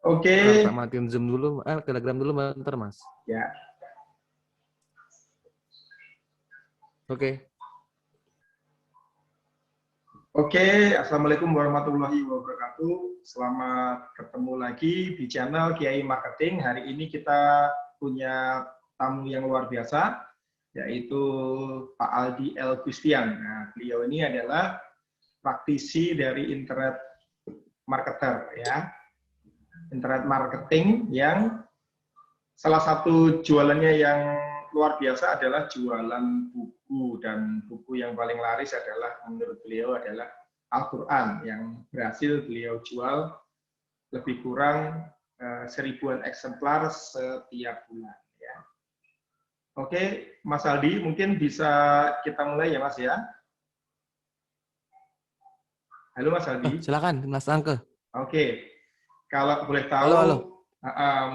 Oke. Tak matiin Zoom dulu, Telegram dulu bentar, Mas. Ya. Oke. Oke, Assalamualaikum warahmatullahi wabarakatuh. Selamat ketemu lagi di channel Kiai Marketing. Hari ini kita punya tamu yang luar biasa, yaitu Pak Aldi L. Gustian. Nah, beliau ini adalah praktisi dari internet marketer, ya. Internet marketing yang salah satu jualannya yang luar biasa adalah jualan buku, dan buku yang paling laris adalah menurut beliau adalah Al-Quran yang berhasil beliau jual lebih kurang 1000-an eksemplar setiap bulan. Ya. Oke, Mas Aldi, mungkin bisa kita mulai ya Mas ya. Halo Mas Aldi. Silakan Mas Angke. Oke, kalau boleh tahu, halo.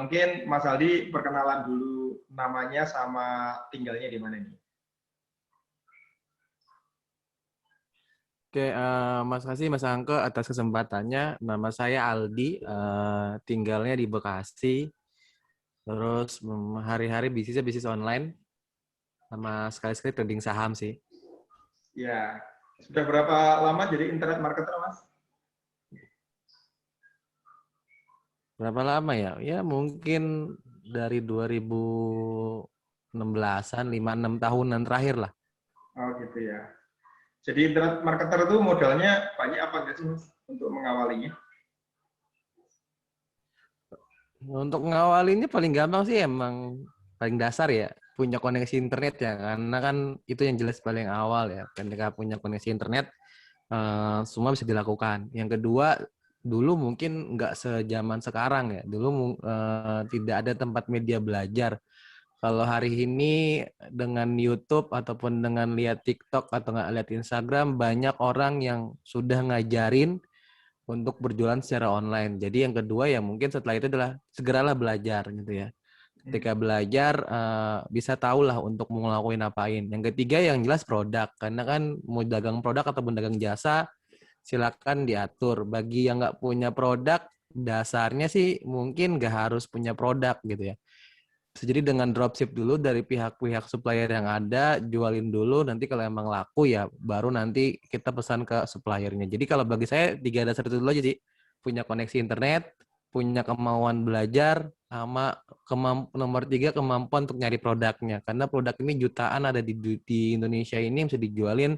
Mungkin Mas Aldi perkenalan dulu namanya sama tinggalnya di mana nih? Oke, Mas kasih Mas Angke atas kesempatannya. Nama saya Aldi, tinggalnya di Bekasi. Terus hari-hari bisnisnya bisnis online, sama sekali-sekali trading saham sih. Ya, sudah berapa lama jadi internet marketer, Mas? Berapa lama ya? Ya mungkin dari 2016-an, 5-6 tahunan terakhir lah. Oh gitu ya. Jadi internet marketer itu modalnya banyak apa enggak sih Mas untuk mengawalinya? Untuk ngawalinya paling gampang sih emang paling dasar ya, punya koneksi internet ya, karena kan itu yang jelas paling awal ya. Ketika punya koneksi internet, semua bisa dilakukan. Yang kedua, dulu mungkin nggak sejaman sekarang ya. Dulu tidak ada tempat media belajar. Kalau hari ini dengan YouTube ataupun dengan lihat TikTok atau nggak lihat Instagram, banyak orang yang sudah ngajarin untuk berjualan secara online. Jadi yang kedua ya mungkin setelah itu adalah segeralah belajar gitu ya. Ketika belajar bisa tahulah untuk mau ngelakuin apain. Yang ketiga yang jelas produk, karena kan mau dagang produk ataupun dagang jasa silakan diatur. Bagi yang nggak punya produk, dasarnya sih mungkin nggak harus punya produk gitu ya. Jadi dengan dropship dulu dari pihak-pihak supplier yang ada, jualin dulu, nanti kalau emang laku ya baru nanti kita pesan ke suppliernya. Jadi kalau bagi saya 3 dasar itu dulu aja sih. Punya koneksi internet, punya kemauan belajar, sama nomor 3 kemampuan untuk nyari produknya. Karena produk ini jutaan ada di Indonesia ini yang bisa dijualin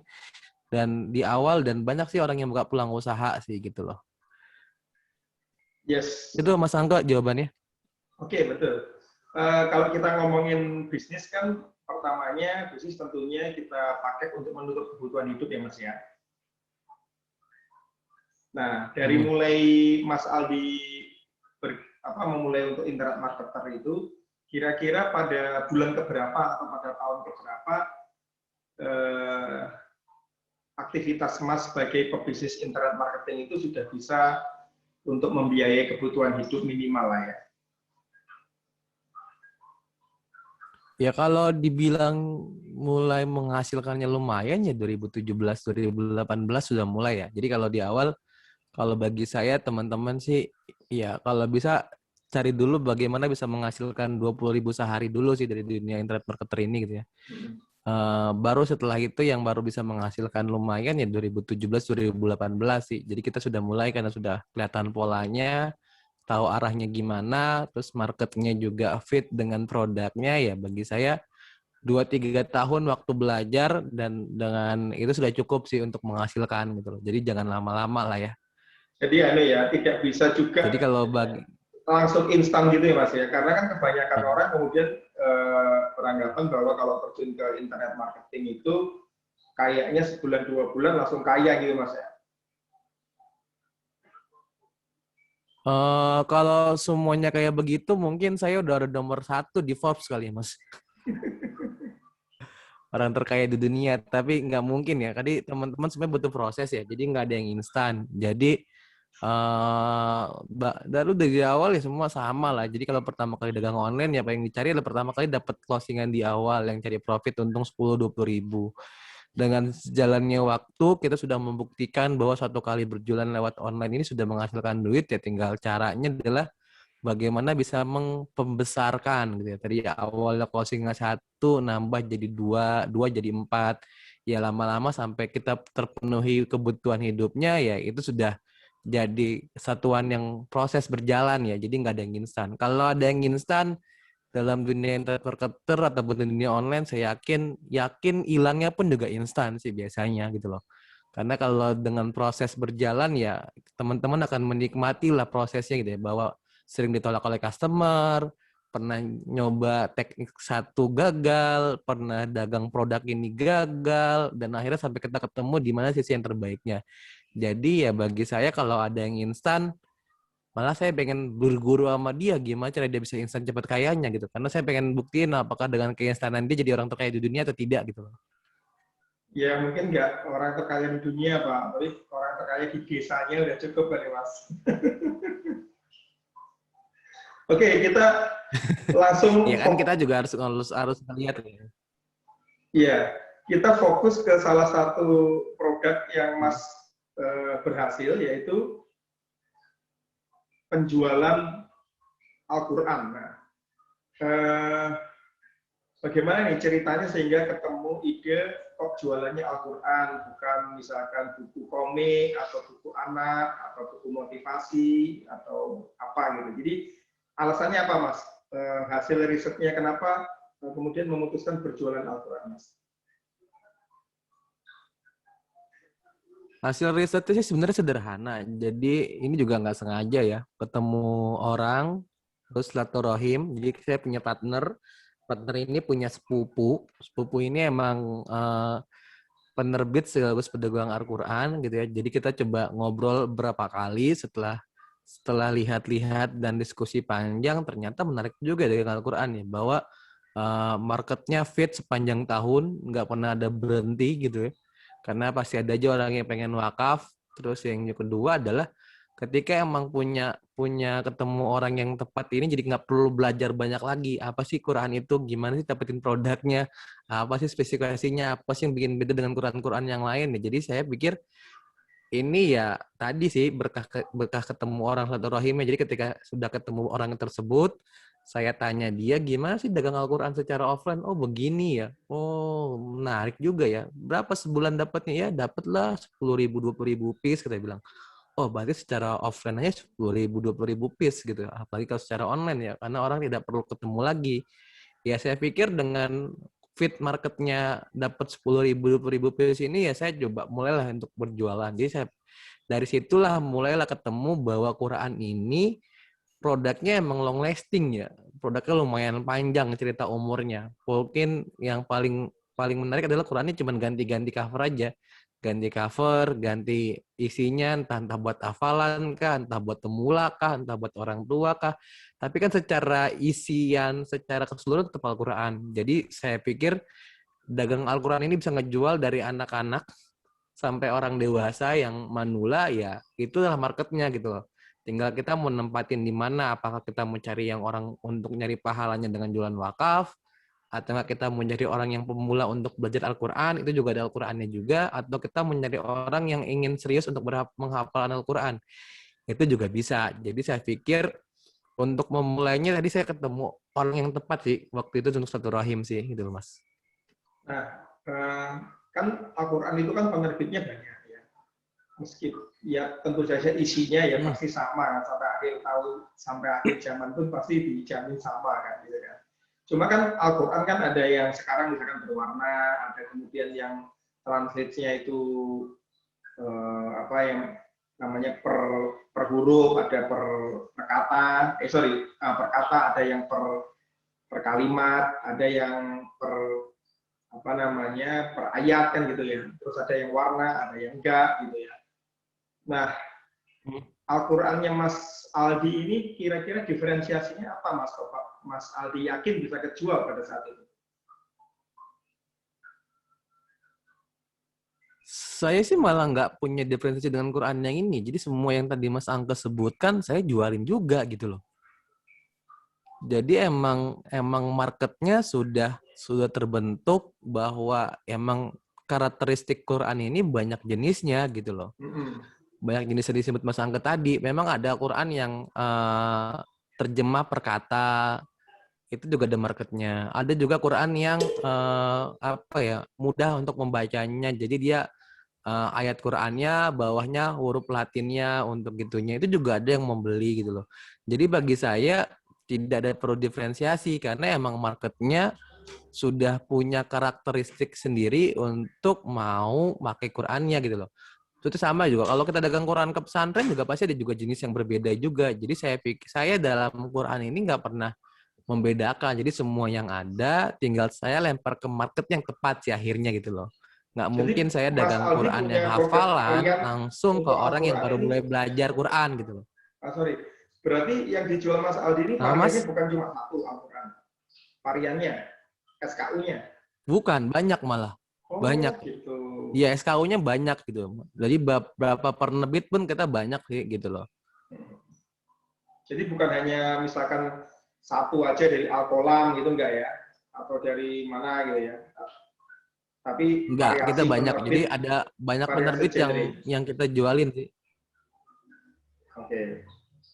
dan di awal, dan banyak sih orang yang buka peluang usaha sih gitu loh. Yes. Itu Mas Angga jawabannya. Oke, betul. Kalau kita ngomongin bisnis kan pertamanya bisnis tentunya kita pakai untuk menutup kebutuhan hidup ya Mas ya. Nah, dari mulai Mas Aldi memulai untuk internet marketer itu, kira-kira pada bulan keberapa atau pada tahun keberapa aktivitas Mas sebagai pebisnis internet marketing itu sudah bisa untuk membiayai kebutuhan hidup minimal lah ya? Ya kalau dibilang mulai menghasilkannya lumayan ya 2017-2018 sudah mulai ya. Jadi kalau di awal, kalau bagi saya teman-teman sih, ya kalau bisa cari dulu bagaimana bisa menghasilkan 20.000 sehari dulu sih dari dunia internet marketer ini gitu ya. Baru setelah itu yang baru bisa menghasilkan lumayan ya 2017-2018 sih. Jadi kita sudah mulai karena sudah kelihatan polanya, tahu arahnya gimana, terus marketnya juga fit dengan produknya, ya bagi saya 2-3 tahun waktu belajar dan dengan itu sudah cukup sih untuk menghasilkan gitu loh. Jadi jangan lama-lama lah ya. Jadi ya tidak bisa juga Jadi kalau bagi langsung instan gitu ya Mas ya, karena kan kebanyakan orang kemudian beranggapan bahwa kalau terjun ke internet marketing itu kayaknya sebulan 2 bulan langsung kaya gitu Mas ya. kalau semuanya kayak begitu, mungkin saya udah ada nomor 1 di Forbes kali ya, Mas. Orang terkaya di dunia, tapi nggak mungkin ya. Tadi teman-teman sebenarnya butuh proses ya, jadi nggak ada yang instan. Jadi dari awal ya semua sama lah. Jadi kalau pertama kali dagang online ya apa yang dicari adalah pertama kali dapat closingan di awal, yang cari profit untung 10-20 ribu. dengan sejalannya waktu kita sudah membuktikan bahwa satu kali berjualan lewat online ini sudah menghasilkan duit, ya tinggal caranya adalah bagaimana bisa mempembesarkan gitu ya. Tadi awalnya closingnya 1, nambah jadi 2, 2 jadi 4. Ya lama-lama sampai kita terpenuhi kebutuhan hidupnya, ya itu sudah jadi satuan yang proses berjalan ya. Jadi nggak ada yang instan. Kalau ada yang instan dalam dunia internet marketer ataupun dunia online, saya yakin hilangnya pun juga instan sih biasanya gitu loh. Karena kalau dengan proses berjalan ya teman-teman akan menikmati lah prosesnya gitu ya, bahwa sering ditolak oleh customer, pernah nyoba teknik satu gagal, pernah dagang produk ini gagal, dan akhirnya sampai kita ketemu di mana sisi yang terbaiknya. Jadi ya bagi saya kalau ada yang instan, malah saya pengen berguru sama dia gimana cara dia bisa instan cepat kayanya gitu. Karena saya pengen buktiin apakah dengan keinstanan dia jadi orang terkaya di dunia atau tidak gitu loh. Ya mungkin nggak orang terkaya di dunia Pak, tapi orang terkaya di desanya udah cukup kali Mas. Oke, kita langsung Ya kan kita juga harus lihat ya. Iya, kita fokus ke salah satu produk yang Mas berhasil, yaitu penjualan Al-Quran. Nah, bagaimana nih ceritanya sehingga ketemu ide kok jualannya Al-Quran, bukan misalkan buku komik, atau buku anak, atau buku motivasi, atau apa gitu. Jadi alasannya apa Mas? Hasil risetnya kenapa kemudian memutuskan berjualan Al-Quran Mas? Hasil risetnya sih sebenarnya sederhana. Jadi ini juga nggak sengaja ya. Ketemu orang, terus silaturahim. Jadi saya punya partner. Partner ini punya sepupu. Sepupu ini emang penerbit sekaligus pedagang Al-Quran gitu ya. Jadi kita coba ngobrol berapa kali setelah lihat-lihat dan diskusi panjang, ternyata menarik juga dari Al-Quran ya. Bahwa marketnya fit sepanjang tahun, nggak pernah ada berhenti gitu ya. Karena pasti ada aja orang yang pengen wakaf. Terus yang kedua adalah ketika emang punya ketemu orang yang tepat ini, jadi nggak perlu belajar banyak lagi. Apa sih Quran itu? Gimana sih dapetin produknya? Apa sih spesifikasinya? Apa sih yang bikin beda dengan Quran-Quran yang lain? Jadi saya pikir ini ya tadi sih berkah ketemu orang silaturahimnya. Jadi ketika sudah ketemu orang tersebut, saya tanya dia, gimana sih dagang Al-Quran secara offline? Oh begini ya. Oh menarik juga ya. Berapa sebulan dapatnya? Ya dapatlah 10.000, 20.000 piece, kita bilang. Oh berarti secara offline aja 10.000, 20.000 piece gitu. Apalagi kalau secara online ya. Karena orang tidak perlu ketemu lagi. Ya saya pikir dengan fit marketnya dapat 10.000, 20.000 piece ini, ya saya coba mulailah untuk berjualan. Jadi saya dari situlah mulailah ketemu bahwa Quran ini produknya emang long lasting ya. Produknya lumayan panjang cerita umurnya. Mungkin yang paling menarik adalah Qurannya cuma ganti-ganti cover aja. Ganti cover, ganti isinya, entah buat hafalan kah, entah buat pemula kah, entah buat orang tua kah. Tapi kan secara isian, secara keseluruhan tetap Al-Quran. Jadi saya pikir dagang Al-Quran ini bisa ngejual dari anak-anak sampai orang dewasa yang manula, ya itu adalah marketnya gitu loh. Tinggal kita mau nempatin di mana, apakah kita mau cari yang orang untuk nyari pahalanya dengan jualan wakaf, atau kita mau nyari orang yang pemula untuk belajar Al-Quran, itu juga ada Al-Qurannya juga, atau kita mau nyari orang yang ingin serius untuk menghafal Al-Quran, itu juga bisa. Jadi saya pikir untuk memulainya tadi saya ketemu orang yang tepat sih, waktu itu untuk satu rahim sih, gitu loh Mas. Nah, kan Al-Quran itu kan penerbitnya banyak ya. Meski ya tentu saja isinya ya pasti sama sampai akhir tahun, sampai akhir zaman pun pasti dijamin sama kan gitu kan. Cuma kan Al-Quran kan ada yang sekarang misalkan berwarna, ada kemudian yang translate-nya itu apa yang namanya per huruf, ada per kata, per kata, ada yang per kalimat, ada yang per apa namanya per ayat kan gitu ya. Terus ada yang warna, ada yang enggak gitu ya. Nah, Al-Qur'annya Mas Aldi ini kira-kira diferensiasinya apa Mas? Kok Mas Aldi yakin bisa kejual pada saat itu? Saya sih malah nggak punya diferensiasi dengan Quran yang ini. Jadi semua yang tadi Mas Angga sebutkan, saya jualin juga gitu loh. Jadi emang marketnya sudah terbentuk bahwa emang karakteristik Quran ini banyak jenisnya gitu loh. Banyak jenis yang disebut Mas Angga tadi. Memang ada Quran yang terjemah per kata, itu juga ada marketnya. Ada juga Quran yang mudah untuk membacanya. Jadi dia ayat Qurannya, bawahnya huruf Latinnya untuk gitunya. Itu juga ada yang membeli gitu loh. Jadi bagi saya tidak ada perlu diferensiasi karena emang marketnya sudah punya karakteristik sendiri untuk mau pakai Qurannya gitu loh. Itu sama juga. Kalau kita dagang Quran ke pesantren juga pasti ada juga jenis yang berbeda juga. Jadi saya dalam Quran ini nggak pernah membedakan. Jadi semua yang ada tinggal saya lempar ke market yang tepat sih akhirnya gitu loh. Nggak mungkin Jadi saya Mas dagang Aldi Quran yang punya produk hafalan harian langsung ke untuk orang yang Al-Quran baru ini. mulai belajar Quran gitu loh. Sorry, berarti yang dijual Mas Aldi ini Nah, variannya Mas? bukan cuma satu Al-Quran, variannya, SKU-nya. Bukan, banyak malah. Oh, Banyak. gitu. Ya, SKU-nya banyak gitu. Jadi berapa penerbit pun kita banyak sih gitu loh. Jadi bukan hanya misalkan satu aja dari Al-Kolam gitu enggak ya? Atau dari mana gitu ya? Tapi Enggak, kita variasi banyak. Jadi penerbit, ada banyak variasi penerbit genre. yang kita jualin sih. Oke.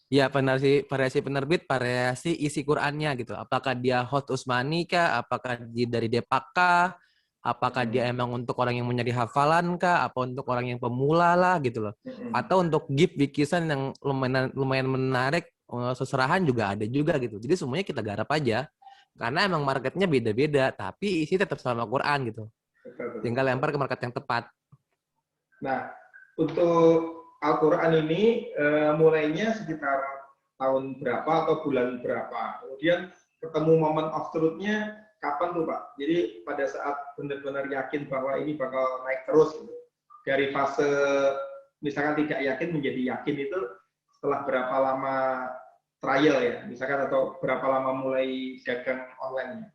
Ya, variasi penerbit, variasi isi Qur'annya gitu. Apakah dia Hot Usmani kah? Apakah dia dari Depak kah? Apakah dia emang untuk orang yang mencari hafalan kah? Apa untuk orang yang pemula lah gitu loh. Atau untuk gift bikisan yang lumayan menarik, seserahan juga ada juga gitu. Jadi semuanya kita garap aja. Karena emang marketnya beda-beda, tapi isi tetap sama Quran gitu. Tinggal lempar ke market yang tepat. Nah, untuk Al-Quran ini mulainya sekitar tahun berapa atau bulan berapa? Kemudian ketemu momen of truth-nya kapan tuh Pak? Jadi pada saat benar-benar yakin bahwa ini bakal naik terus gitu. Dari fase misalkan tidak yakin menjadi yakin itu setelah berapa lama trial ya, misalkan atau berapa lama mulai dagang online-nya?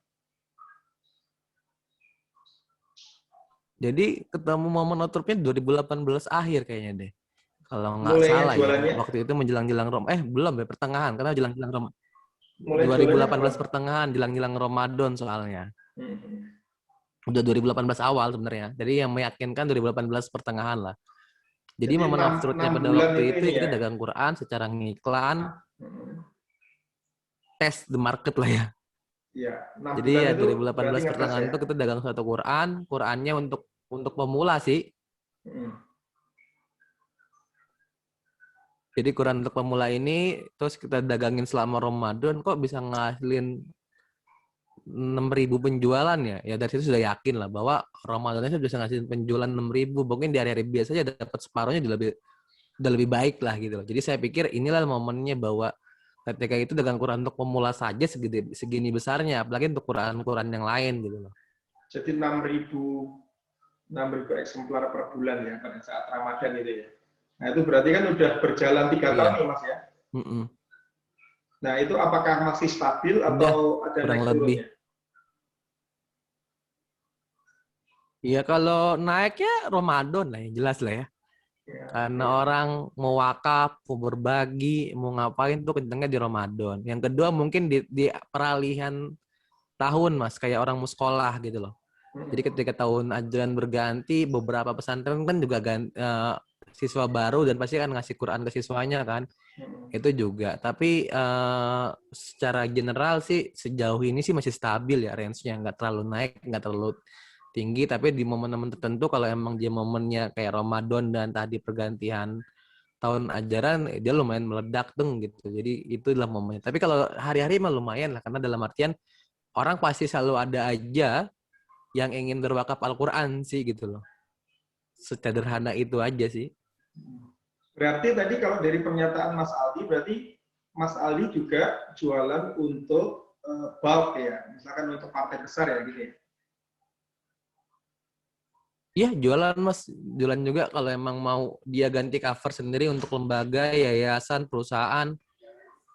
Jadi ketemu momen outropnya 2018 akhir kayaknya deh. Kalau nggak Mulainya salah ya. jualannya, Waktu itu menjelang-jelang belum ya, pertengahan. Karena jelang-jelang mulai jualannya 2018 kapan? pertengahan, jelang-jelang Ramadan soalnya. Hmm. Udah 2018 awal sebenarnya. Jadi yang meyakinkan 2018 pertengahan lah. Jadi Jadi momen of 6 truth-nya pada bulan waktu itu ini kita ya. dagang Quran secara ngiklan, test the market lah ya. Iya, 6 Jadi bulan ya itu berarti 2018 ngetes pertengahan ya. itu kita dagang satu Quran, Qurannya untuk pemula sih. Hmm. Jadi Quran untuk pemula ini terus kita dagangin selama Ramadan kok bisa ngasilin 6.000 penjualan ya. Ya dari situ sudah yakin lah bahwa Ramadan itu bisa ngasilin penjualan 6.000. Mungkin di hari-hari biasa aja dapat separuhnya udah lebih baik lah gitu loh. Jadi saya pikir inilah momennya bahwa ketika itu dagang Quran untuk pemula saja segini besarnya, apalagi untuk Quran-Quran yang lain gitu loh. Jadi 6.000 eksemplar per bulan ya pada saat Ramadan itu ya. Nah itu berarti kan udah berjalan 3 tahun Iya. nih Mas ya. Mm-mm. Nah itu apakah masih stabil Udah atau ada kurang naik lebih. turunnya? Iya kalau naiknya Ramadan lah ya, jelas lah ya. Ya, Karena oke. orang mau wakaf, mau berbagi, mau ngapain tuh kencengnya di Ramadan. Yang kedua mungkin di peralihan tahun Mas, kayak orang mau sekolah gitu loh. Jadi ketika tahun ajaran berganti, beberapa pesantren kan juga siswa baru dan pasti kan ngasih Quran ke siswanya kan. Itu juga. Tapi secara general sih sejauh ini sih masih stabil ya range-nya. Nggak terlalu naik, nggak terlalu tinggi. Tapi di momen-momen tertentu kalau emang dia momennya kayak Ramadan dan tadi pergantian tahun ajaran, dia lumayan meledak tuh gitu. Jadi itu adalah momennya. Tapi kalau hari-hari mah lumayan lah. Karena dalam artian orang pasti selalu ada aja yang ingin berwakaf Al-Quran sih gitu loh. Sederhana itu aja sih. Berarti tadi kalau dari pernyataan Mas Aldi, berarti Mas Aldi juga jualan untuk bulk ya, misalkan untuk partai besar ya gitu ya. Iya jualan Mas, jualan juga kalau emang mau dia ganti cover sendiri untuk lembaga, yayasan, perusahaan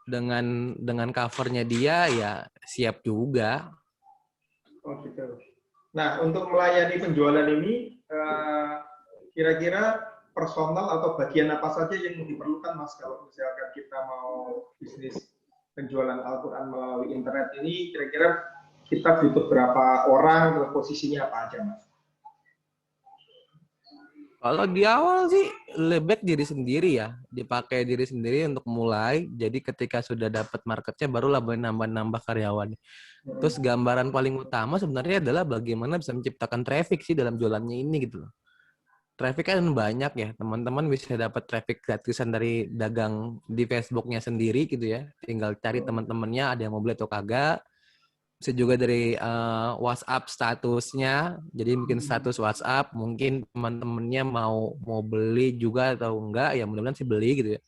dengan covernya dia ya siap juga. Oh gitu. Nah untuk melayani penjualan ini kira-kira personal atau bagian apa saja yang diperlukan Mas kalau misalkan kita mau bisnis penjualan Al-Quran melalui internet ini, kira-kira kita butuh berapa orang, posisinya apa aja Mas? Kalau di awal sih lebih baik diri sendiri ya, dipakai diri sendiri untuk mulai. Jadi ketika sudah dapat marketnya, barulah boleh nambah-nambah karyawan. Hmm. Terus gambaran paling utama sebenarnya adalah bagaimana bisa menciptakan traffic sih dalam jualannya ini gitu loh. Traffic kan banyak ya, teman-teman bisa dapat traffic gratisan dari dagang di Facebooknya sendiri gitu ya. Tinggal cari teman-temannya ada yang mau beli atau kagak. Bisa juga dari WhatsApp statusnya, jadi bikin status WhatsApp, mungkin teman-temannya mau beli juga atau enggak, ya mudah-mudahan sih beli gitu ya.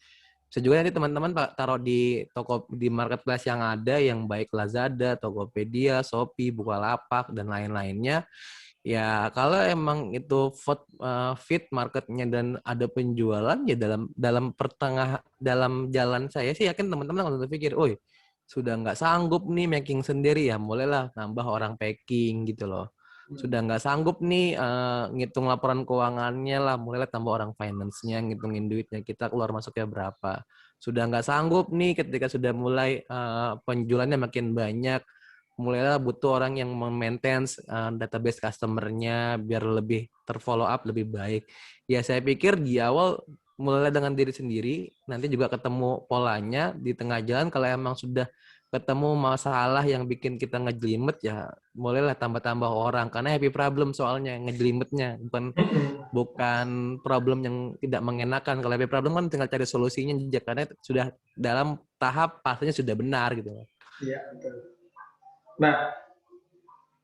Bisa juga nanti teman-teman taruh di toko di marketplace yang ada, yang baik Lazada, Tokopedia, Shopee, Bukalapak dan lain-lainnya. Ya kalau emang itu fit marketnya dan ada penjualan, ya dalam jalan saya sih yakin teman-teman akan berpikir, oh sudah nggak sanggup nih making sendiri, ya mulailah nambah orang packing gitu loh. Sudah nggak sanggup nih ngitung laporan keuangannya lah, mulailah tambah orang finance-nya, ngitungin duitnya kita keluar masuknya berapa. Sudah nggak sanggup nih ketika sudah mulai penjualannya makin banyak, mulailah butuh orang yang memaintain database customer-nya biar lebih terfollow up lebih baik. Ya saya pikir di awal mulai dengan diri sendiri, nanti juga ketemu polanya di tengah jalan. Kalau emang sudah ketemu masalah yang bikin kita ngejelimet, ya mulailah tambah-tambah orang, karena happy problem soalnya ngejelimetnya, bukan problem yang tidak mengenakan. Kalau happy problem kan tinggal cari solusinya, karena sudah dalam tahap pastinya sudah benar gitu. Iya, betul. Nah,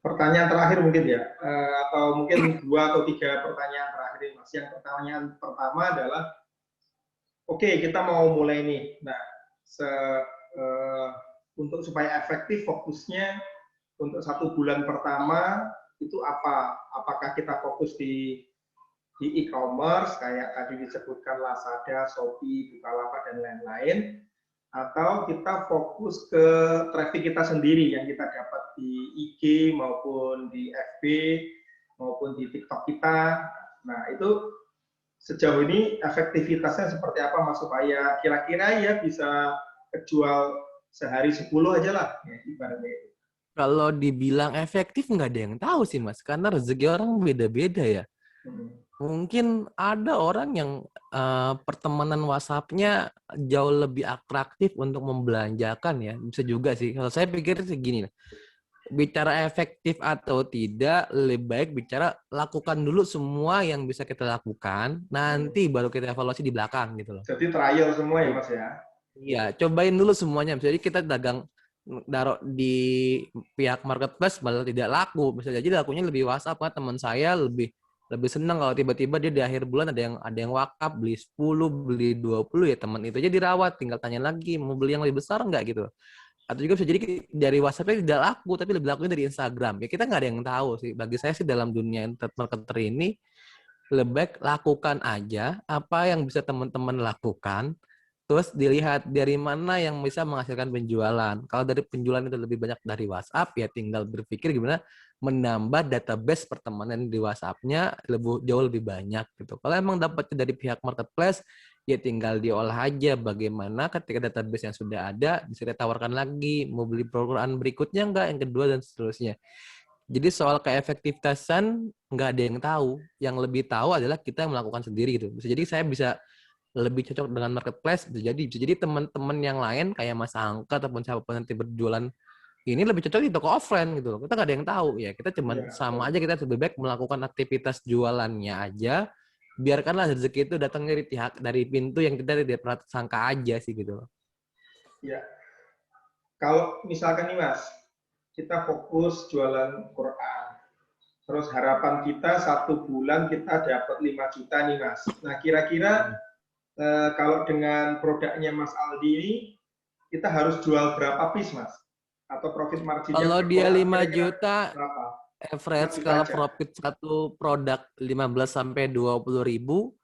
pertanyaan terakhir mungkin ya, atau mungkin 2 atau 3 pertanyaan terakhir Mas. Yang pertanyaan pertama adalah, oke, kita mau mulai nih. Nah, uh, untuk supaya efektif fokusnya untuk 1 bulan pertama itu apa? Apakah kita fokus di e-commerce kayak tadi disebutkan Lazada, Shopee, Bukalapak dan lain-lain, atau kita fokus ke traffic kita sendiri yang kita dapat di IG maupun di FB maupun di TikTok kita. Nah, itu sejauh ini efektivitasnya seperti apa Mas, supaya kira-kira ya bisa kejual sehari 10 aja lah ya, ibaratnya itu. Kalau dibilang efektif nggak ada yang tahu sih Mas, karena rezeki orang beda-beda ya. Hmm. Mungkin ada orang yang pertemanan WhatsApp-nya jauh lebih atraktif untuk membelanjakan ya, bisa juga sih. Kalau saya pikir segini, bicara efektif atau tidak, lebih baik bicara lakukan dulu semua yang bisa kita lakukan, nanti baru kita evaluasi di belakang gitu loh. Jadi trial semua ya Mas ya? Iya, cobain dulu semuanya. Jadi kita dagang taruh di pihak marketplace malah tidak laku. Bisa jadi lakunya lebih WhatsApp kan, teman saya lebih senang kalau tiba-tiba dia di akhir bulan ada yang wakaf beli 10, beli 20, ya teman itu aja dirawat, tinggal tanya lagi mau beli yang lebih besar enggak gitu. Atau juga bisa jadi dari WhatsApp-nya tidak laku tapi lebih lakunya dari Instagram. Ya kita nggak ada yang tahu sih. Bagi saya sih dalam dunia internet marketer ini lebih baik lakukan aja apa yang bisa teman-teman lakukan. Terus dilihat dari mana yang bisa menghasilkan penjualan. Kalau dari penjualan itu lebih banyak dari WhatsApp, ya tinggal berpikir gimana menambah database pertemanan di WhatsApp-nya jauh lebih banyak gitu. Kalau emang dapatnya dari pihak marketplace, ya tinggal diolah aja bagaimana ketika database yang sudah ada bisa ditawarkan lagi, mau beli perusahaan berikutnya enggak, yang kedua dan seterusnya. Jadi soal keefektifitasan nggak ada yang tahu. Yang lebih tahu adalah kita yang melakukan sendiri gitu. Bisa jadi saya bisa lebih cocok dengan marketplace, bisa jadi teman-teman yang lain kayak Mas Angka ataupun siapapun nanti berjualan ini lebih cocok di toko offline gitu loh. Kita nggak ada yang tahu ya. Kita cuman Ya, sama aja, kita lebih baik melakukan aktivitas jualannya aja. Biarkanlah rezeki itu datang dari pintu yang kita tidak pernah sangka aja sih gitu loh. ya. Kalau misalkan nih Mas, kita fokus jualan Quran, terus harapan kita 1 bulan kita dapat 5 juta nih Mas. Nah kira-kira kalau dengan produknya Mas Aldi ini, kita harus jual berapa piece Mas? Atau profit marginnya Kalau per dia kotak 5 kira-kira juta berapa? 5 average, juta kalau aja. profit satu produk 15 sampai 20 ribu,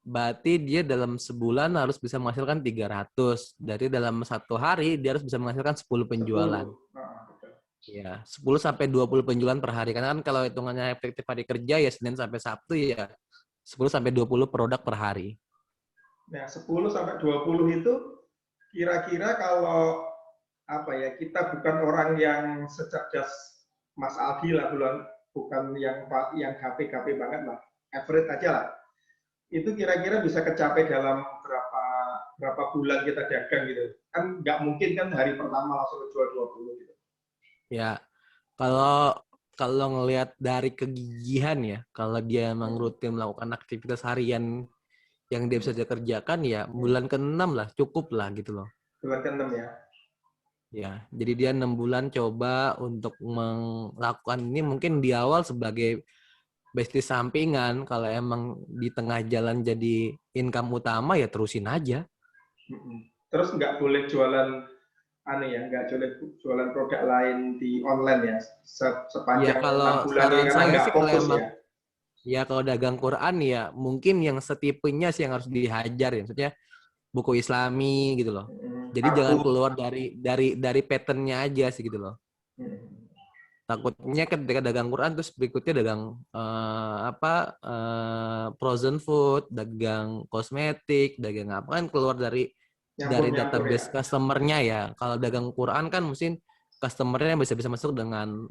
berarti dia dalam sebulan harus bisa menghasilkan 300. Dari dalam 1 hari dia harus bisa menghasilkan 10 penjualan. 10. Nah, betul. Ya, 10 sampai 20 penjualan per hari. Karena kan kalau hitungannya efektif hari kerja ya Senin sampai Sabtu, ya 10 sampai 20 produk per hari. Nah, 10 sampai 20 itu kira-kira kalau apa ya, kita bukan orang yang secerdas Mas Aldi lah, bukan yang HP-HP banget lah, average aja lah. itu kira-kira bisa kecapai dalam berapa bulan kita dagang gitu. Kan nggak mungkin kan hari pertama langsung jual 20 gitu. Ya, kalau kalau ngelihat dari kegigihan ya, kalau dia emang rutin melakukan aktivitas harian yang dia bisa dia kerjakan ya bulan ke-6 lah, cukup lah gitu loh. Bulan ke-6 ya. Ya, jadi dia 6 bulan coba untuk melakukan ini mungkin di awal sebagai bisnis sampingan. Kalau emang di tengah jalan jadi income utama ya terusin aja. Terus nggak boleh jualan aneh ya, nggak jualan produk lain di online ya Ya sepanjang 6 kalau bulan ini saran karena saya nggak sih kalau fokus emang ya. ya kalau dagang Quran ya mungkin yang setipenya sih yang harus dihajar ya. Maksudnya buku Islami gitu loh. Jadi jangan Kartu. keluar dari patternnya aja sih gitu loh. Takutnya ketika dagang Quran terus berikutnya dagang frozen food, dagang kosmetik, dagang apa kan keluar dari Nyampur-nyampur ya. database customer-nya ya. Kalau dagang Quran kan mungkin customer-nya bisa masuk dengan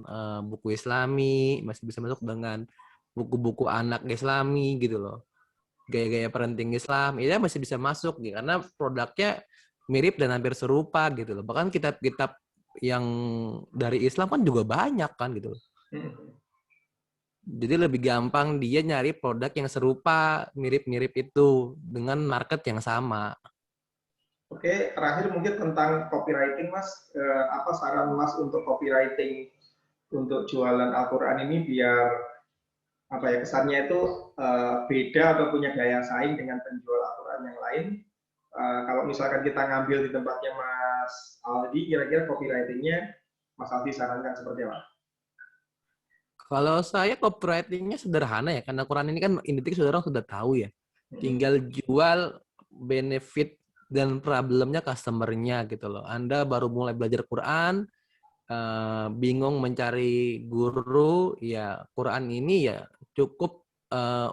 buku Islami, masih bisa masuk dengan buku-buku anak Islami gitu loh. Gaya-gaya parenting Islam, ya masih bisa masuk gitu karena produknya mirip dan hampir serupa gitu loh. Bahkan kitab-kitab yang dari Islam kan juga banyak kan gitu. Jadi lebih gampang dia nyari produk yang serupa, mirip-mirip itu dengan market yang sama. Oke, terakhir mungkin tentang copywriting Mas. Apa saran Mas untuk copywriting untuk jualan Al-Quran ini biar apa ya kesannya itu beda atau punya daya saing dengan penjual Al-Quran yang lain. Kalau misalkan kita ngambil di tempatnya Mas Aldi, kira-kira copywritingnya Mas Aldi sarankan seperti apa? Kalau saya copywriting-nya sederhana ya, karena Quran ini kan intinya saudara sudah tahu ya. Tinggal jual benefit dan problemnya customer-nya gitu loh. Anda baru mulai belajar Quran, bingung mencari guru, ya Quran ini ya cukup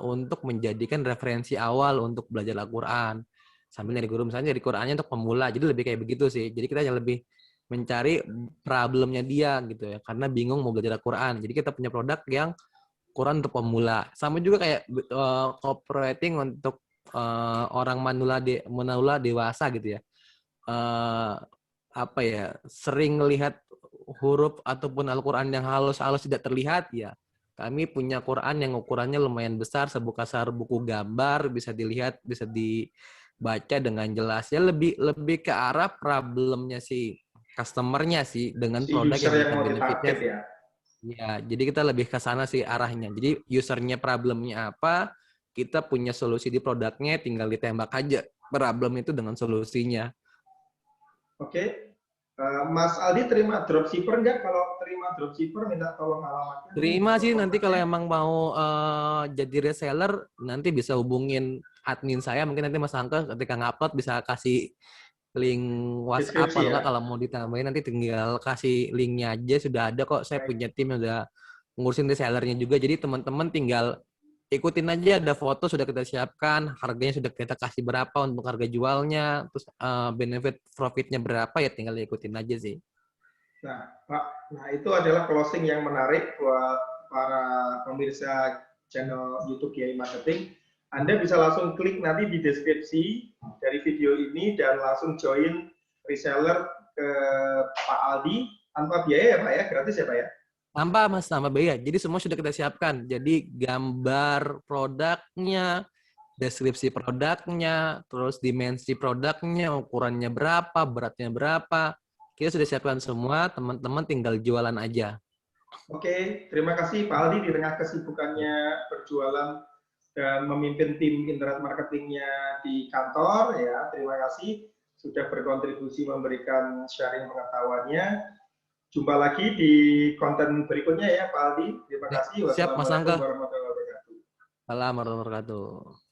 untuk menjadikan referensi awal untuk belajar Al-Quran. Sambil nyari guru, misalnya dari Qurannya untuk pemula. Jadi lebih kayak begitu sih. Jadi kita yang lebih mencari problemnya dia gitu ya. Karena bingung mau belajar Al-Quran. Jadi kita punya produk yang Quran untuk pemula. Sama juga kayak copywriting untuk orang manula dewasa gitu ya. Apa ya, sering lihat huruf ataupun Al-Quran yang halus-halus tidak terlihat ya. Kami punya Quran yang ukurannya lumayan besar, sebesar buku gambar, bisa dilihat, bisa dibaca dengan jelas. Ya lebih ke arah problemnya si customer-nya sih dengan Si produk user yang yang kita mau benefitnya. ditarget ya. Ya, jadi kita lebih ke sana sih arahnya. Jadi usernya problemnya apa, kita punya solusi di produknya, tinggal ditembak aja problem itu dengan solusinya. Oke. Mas Aldi terima dropshipper nggak? Kalau terima dropshipper minta tolong alamatnya nih Terima atau sih nanti kalau kontaknya. emang mau jadi reseller nanti bisa hubungin admin saya, mungkin nanti Mas Angka ketika ngupload bisa kasih link WhatsApp Deskripsi atau ya. enggak kalau mau ditambahin nanti tinggal kasih linknya aja, sudah ada kok, saya Baik. punya tim yang udah ngurusin resellernya juga, jadi teman-teman tinggal ikutin aja, ada foto sudah kita siapkan, harganya sudah kita kasih berapa untuk harga jualnya, terus benefit profitnya berapa ya tinggal ikutin aja sih. Nah, Pak, nah itu adalah closing yang menarik buat para pemirsa channel YouTube Kiai Marketing. Anda bisa langsung klik nanti di deskripsi dari video ini dan langsung join reseller ke Pak Aldi tanpa biaya ya Pak ya, gratis ya Pak ya. Tanpa Mas, tanpa biaya. Jadi semua sudah kita siapkan. Jadi gambar produknya, deskripsi produknya, terus dimensi produknya, ukurannya berapa, beratnya berapa. Kita sudah siapkan semua, teman-teman tinggal jualan aja. Oke, terima kasih Pak Aldi di tengah kesibukannya berjualan dan memimpin tim internet marketingnya di kantor ya. Terima kasih sudah berkontribusi memberikan sharing pengetahuannya. Jumpa lagi di konten berikutnya ya Pak Aldi. Terima Ya, kasih. siap Mas Wassalamualaikum Angga. warahmatullahi wabarakatuh. Assalamualaikum warahmatullahi wabarakatuh.